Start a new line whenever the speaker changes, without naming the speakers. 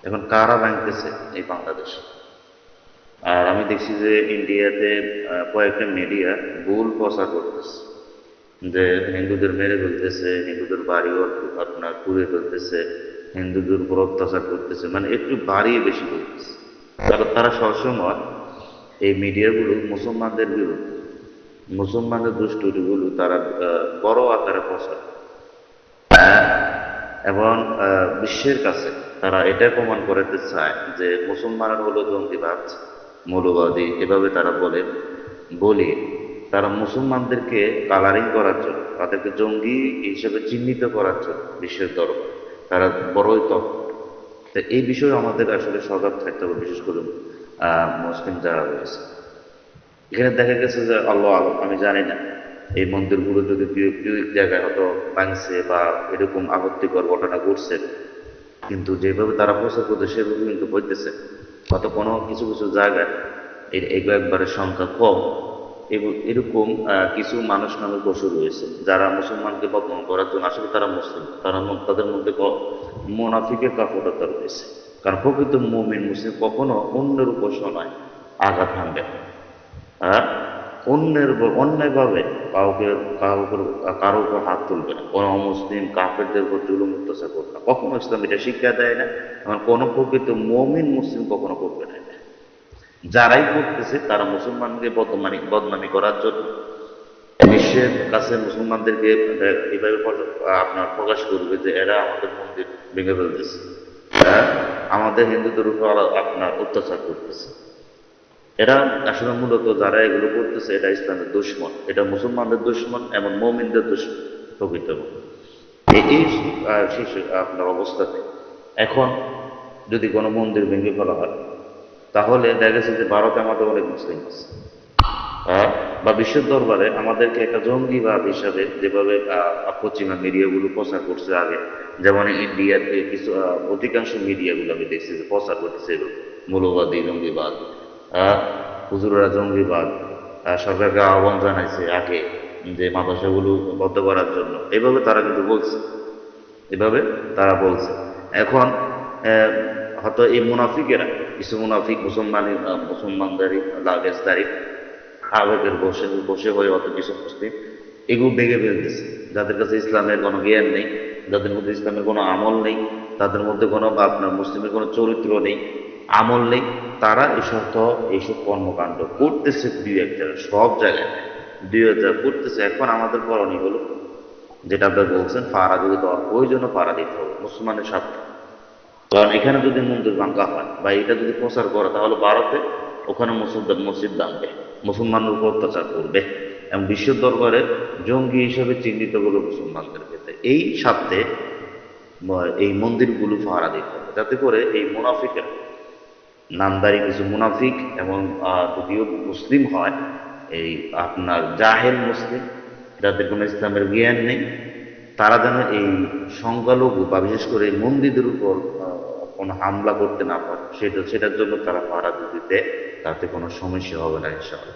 এখন কারা ভাঙতেছে এই বাংলাদেশে। আর আমি দেখছি যে ইন্ডিয়াতে কয়েকটা মিডিয়া ভুল প্রচার করতেছে যে হিন্দুদের মেরে ফেলতেছে, হিন্দুদের বাড়িঘর আপনার পুড়ে ফেলতেছে, হিন্দুদের উপর অত্যাচার করতেছে, মানে একটু বাড়িয়ে বেশি করতেছে। কারণ তারা সবসময় এই মিডিয়াগুলো মুসলমানদের বিরুদ্ধে, মুসলমানদের দুষ্টুটিগুলো তারা বড় আকারে প্রচার এবং বিশ্বের কাছে তারা এটা প্রমাণ করাতে চায় যে মুসলমানের হলো জঙ্গিবাদ, মৌলবাদী, এভাবে তারা বলে তারা মুসলমানদেরকে কালারিং করার জন্য, তাদেরকে জঙ্গি হিসেবে চিহ্নিত করার জন্য বিশ্বের দরবার তারা বড়ই তৎপর। তো এই বিষয়ে আমাদের আসলে সজাগ থাকতে হবে, বিশেষ করে মুসলিম যারা রয়েছে। এখানে দেখা গেছে যে আল্লাহ আলম, আমি জানি না এই মন্দিরগুলো যদি কেউ কেউ এক জায়গায় হয়তো ভাঙছে বা এরকম আপত্তিকর ঘটনা ঘটছে, কিন্তু যেভাবে তারা প্রচার করছে সেভাবে কিন্তু হইতেছে। হয়তো কোনো কিছু কিছু জায়গায় এগুলো একবারে সংখ্যা কম, এরকম কিছু মানুষ নামে পশু রয়েছে যারা মুসলমানকে বদনাম করার জন্য, আসলে তারা মুসলিম, তাদের মধ্যে মোনাফিকের কাপড়তা রয়েছে। কারণ প্রকৃত মুমিন মুসলিম কখনো অন্যের উপাসনায় আঘাত হানবে না। আর অন্যের অন্যায়ভাবে কাউকে কাউকে কারো উপর হাত তুলবে না, কোনো অমুসলিম কাফেরদের উপর জুলুম অত্যাচার করবে না, কখনো ইসলাম এটা শিক্ষা দেয় না। এবং কোনো প্রকৃত মমিন মুসলিম কখনো করবে না এটা। যারাই করতেছে তারা মুসলমানকে বদনামি করার জন্য বিশ্বের কাছে মুসলমানদেরকে এভাবে আপনার প্রকাশ করবে যে এরা আমাদের মন্দির ভেঙে ফেলতেছে, এরা আমাদের হিন্দুদের উপর আপনার অত্যাচার করতেছে। এরা আসলে মূলত যারা এগুলো করতেছে এটা ইসলামের দুশ্মন, এটা মুসলমানদের দুশ্মন এবং মমিনদের দুশ্মন প্রকৃত। এই আপনার অবস্থাতে এখন যদি কোনো মন্দির ভেঙে ফেলা হয়, তাহলে দেখা গেছে যে ভারতে আমাদের অনেক মুসলিম আছে, বা বিশ্বের দরবারে আমাদেরকে একটা জঙ্গিবাদ হিসাবে যেভাবে পশ্চিমা মিডিয়াগুলো প্রচার করছে আগে, যেমন ইন্ডিয়াতে কিছু অধিকাংশ মিডিয়াগুলো আমি দেখছি যে প্রচার করতেছে মৌলবাদী জঙ্গিবাদ, হুজুরেরা জঙ্গিবাদ, সরকারকে আহ্বান জানাইছে আগে যে মাদ্রাসাগুলো বন্ধ করার জন্য, এভাবে তারা কিন্তু বলছে, এভাবে তারা বলছে। এখন হয়তো এই মুনাফিকেরা, কিছু মুনাফিক মুসলমানদারি লাগেজদারি আবেগের বসে বসে হয়ে অত কিছু মুসলিম এগুলো ভেঙে ফেলতেছে, যাদের কাছে ইসলামের কোনো জ্ঞান নেই, যাদের মধ্যে ইসলামের কোনো আমল নেই, তাদের মধ্যে কোনো আপনার মুসলিমের কোনো চরিত্র নেই, আমল নেই, তারা এইসব কর্মকাণ্ড করতেছে দুই এক জায়গায়, সব জায়গায় দুই এক জায়গায় করতেছে। এখন আমাদের করণীয় হলো যেটা আপনার বলছেন, পাড়া যদি দেওয়ার প্রয়োজন, পাড়া দিতে হবে মুসলমানের স্বার্থে। কারণ এখানে যদি মন্দির ভাঙ্গা হয় বা এটা যদি প্রচার করে, তাহলে ভারতে ওখানে মসজিদ ভাঙবে, মুসলমানের উপর অত্যাচার করবে এবং বিশ্ব দরবারে জঙ্গি হিসেবে চিহ্নিত করবে মুসলমানদের ক্ষেত্রে। এই স্বার্থে এই মন্দিরগুলো পাহারা দিতে হবে, যাতে করে এই মুনাফিকের নামদারি কিছু মুনাফিক এবং যদিও মুসলিম হয়, এই আপনার জাহেল মুসলিম, যাদের কোনো ইসলামের জ্ঞান নেই, তারা যেন এই সংখ্যালঘু বা বিশেষ করে এই মন্দিরদের উপর কোনো হামলা করতে না পারে, সেটার জন্য তারা পাহারা দিতে দেয়, তাতে কোনো সমস্যা হবে না ইনশাআল্লাহ।